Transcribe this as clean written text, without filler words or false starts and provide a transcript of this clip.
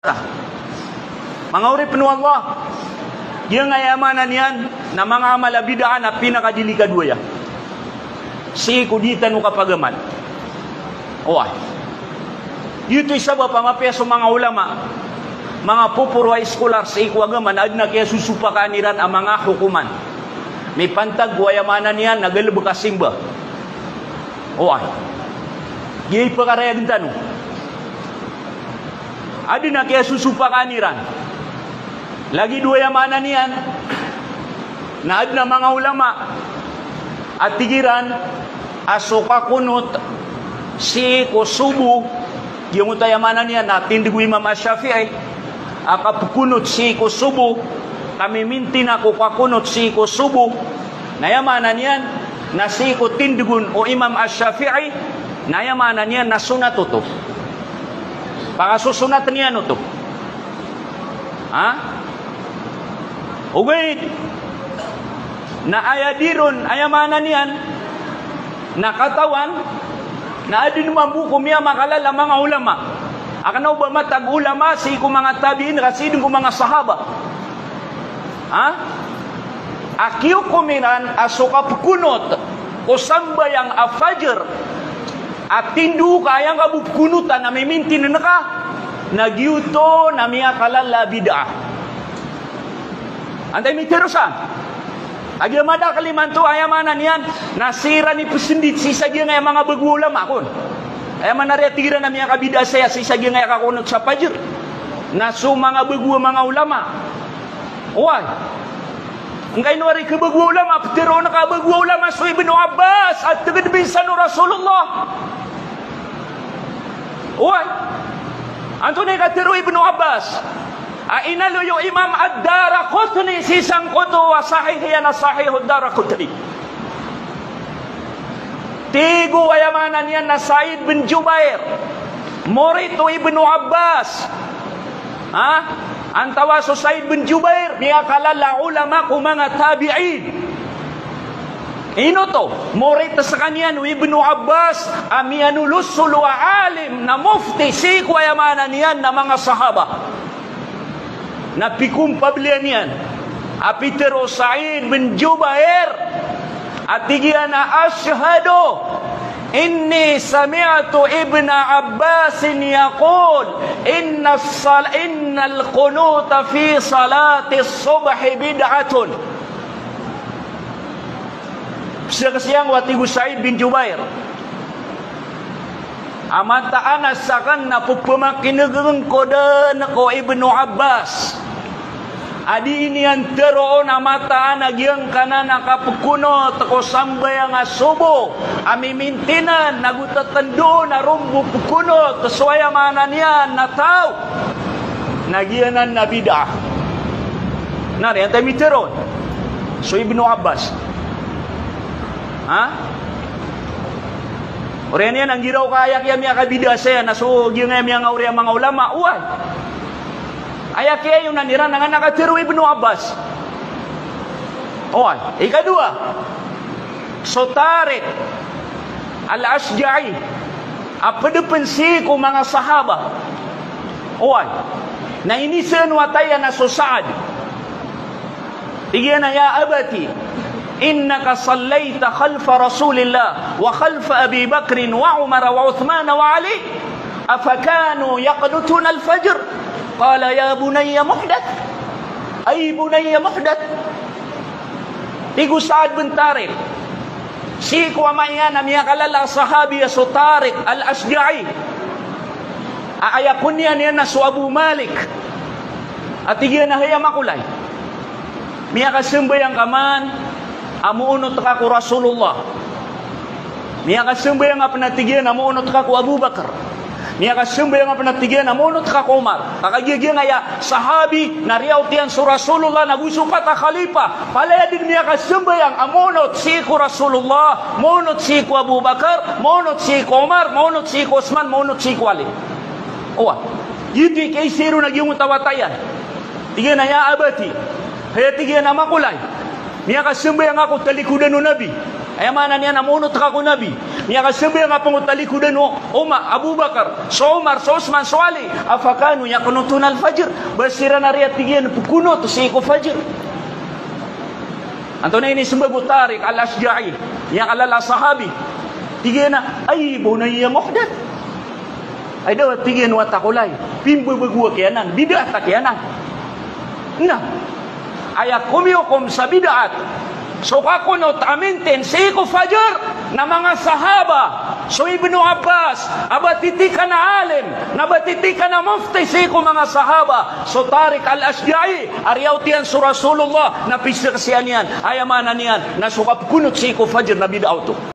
Mga uri penuh Allah, yang ayamanan yan na mga amala bidaan na pinakadili kadua ya. Si kuditan o kapagaman. Oy. Ito isa ba pamapya sa mga ulama, mga pupurwa eskolar sa ikwagaman, ad na kaya susupakaniran ang mga hukuman. May pantag wayamanan yan, nagalabakasimba. Oy. Giyay pakarayagan tanong. Adi na kaya susupakaniran. Lagi dua yamanan niyan na ad na mga ulama at tigiran asoka kunot si kusubu yung utayamanan niyan na tindigo Imam Asyafi'i akapukunot si kusubu kami minti na kukakunot si kusubu na yamanan niyan na si kutindigun o Imam Asyafi'i na yamanan niyan na sunat ito. Pakasusunat niyan ito. Ha? Ugay na ayadiron ayamanan niyan na katawan na adin mabukom niya makalala mga ulama. Akanaw ba matag ulama si ko mga tabiin rasidin ko mga sahaba. Ha? Akiyo kumiran asukap kunot o sambayang afajr at tindu kayang kabukunutan na may minti na naka nagyuto na miya kalala bid'ah. Antay may terusan. Agyamada kalimanto ayamanan yan nasira ni pesendit sisa dia nga mga bagulama kon. Ayaman na retira na miya kabida saya sisa dia nga kakunot sa fajr. Nasu mga bagu mga ulama. Oy. Angkay nuwari ka bagu ulama pero na ka bagu ulama so Ibn Abbas at tegad binsan Rasulullah. Oy. Anto ni katiro Ibn Abbas. Inalo yung Imam Ad-Daraqutni sisang kuto wa sahih yan na sahih Ad-Daraqutni. Tigo ayamanan yan na Said bin Jubair. Morito Ibn Abbas. Ha? Antawa so Said bin Jubair niya kalala ulama ko mga tabi'in. Ino to? Morito sa kanyan Ibn Abbas amianulusul wa alim na mufti si ayamanan yan na mga sahaba. Napikum pablian yan apitero Sa'id bin Jubair at tigian na ashhadu inni sami'tu Ibn Abbas yaqul innal qunuta fi salati subhi bid'atun. Siya kasiyang watigu Sa'id bin Jubair amataan asakan na pupamakinageng koda na ko Ibnu Abbas. Adi ini ang teroon amataan agyang kanan nakapukunot ko sambayang asubo. Amimintinan nagutatando na rumbu pukunot kaswayamanan yan na tao. Nagyanan na bid'ah. Nari, ang tayo teroon. So Ibnu Abbas. Ha? Orang yan ang giraw kayak yan miya kabida saya nasuog yung nga nga uri ang mga ulama. Uway. Ayak kaya yung nanira nga nakatiru Ibn Abbas. Uway. Ikadua. So Tariq Al-Ashja'i apadepensi ko mga sahaba. Uway. Na inisan watayan na so Sa'ad. Tigyan na ya abati. إنك صليت خلف رسول الله وخلف أبي بكر وعمر وعثمان وعلي أفكانوا يقنتون الفجر قال يا بني محدث أي بني محدث تيجو سعد بن طارق سيكو ومعيانا ميقلل صحابي سو طارق الأشجعي أيقوني أن ينسو أبو مالك أتيجينا هي مقولي ميقسم بيان كمان amunot ka ko Rasulullah. Niya kasumbayang nga panatigyan amunot ka ko Abu Bakar. Niya kasumbayang nga panatigyan amunot ka ko Umar. Kakagigyan nga ya sahabi na riyaw tiyan sa Rasulullah nagusupat a khalifa. Palaya din niya kasumbayang amunot si ko Rasulullah, munot si ko Abu Bakar, munot si ko Umar, munot si ko Osman, munot si ko Ali. Owa. Yiti kay siro nagyong tawatayan. Tigyan na ya abati. Kaya tigyan na makulay. Niya kasumbayang ako talikudan ng Nabi. Ayamanan niya namunot ka ko Nabi. niya kasabi nga pangutalikudan o Abu Bakar, so Umar, so Osman, so Ali, afakanu niya kunutun al-fajr, basira na riya tigyan pukuno to si ko fajr. Anto na ini sumbabu Tariq al-Ashja'i, niya kalala sahabi, tigyan na, ay, bunay muhdat. Ay daw tigyan wa takulay, pimbo bagwa kiyanan, bidah ta kiyanan. Nah, ayak kumiukom sa bid'at. So kakunot amintin si ko fajr na mga sahaba. So Ibnu Abbas, abatiti ka na alim, nabatiti ka na mufti si ko mga sahaba. So Tariq al-Ashja'i, ariyaw tiyan sa Rasulullah, napisir siya niyan, ayamanan niyan, na sukap kunot si ko fajr na bid'ah to.